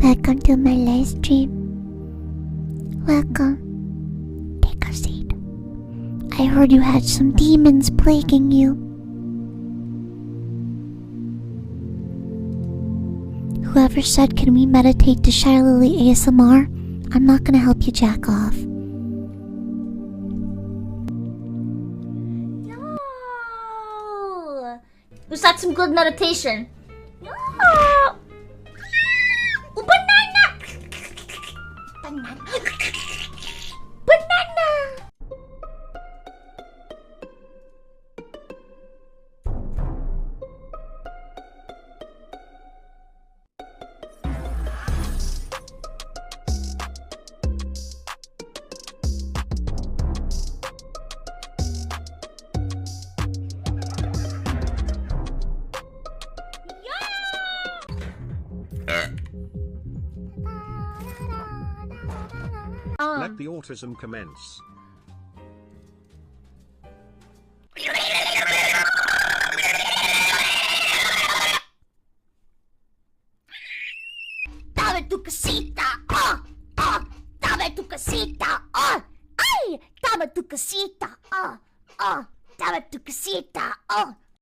Welcome to my live stream. Welcome. Take a seat. I heard you had some demons plaguing you. Whoever said, can we meditate to Shy Lily ASMR? I'm not gonna help you jack off. No! Was that some good meditation? No! Oh, banana! Banana! Banana! Let the autism commence. Dame tu casita! ¡Oh! ¡Oh! Dame tu casita! ¡Oh! ¡Ay! Dame tu casita! ¡Oh! ¡Oh! Dame tu casita! ¡Oh!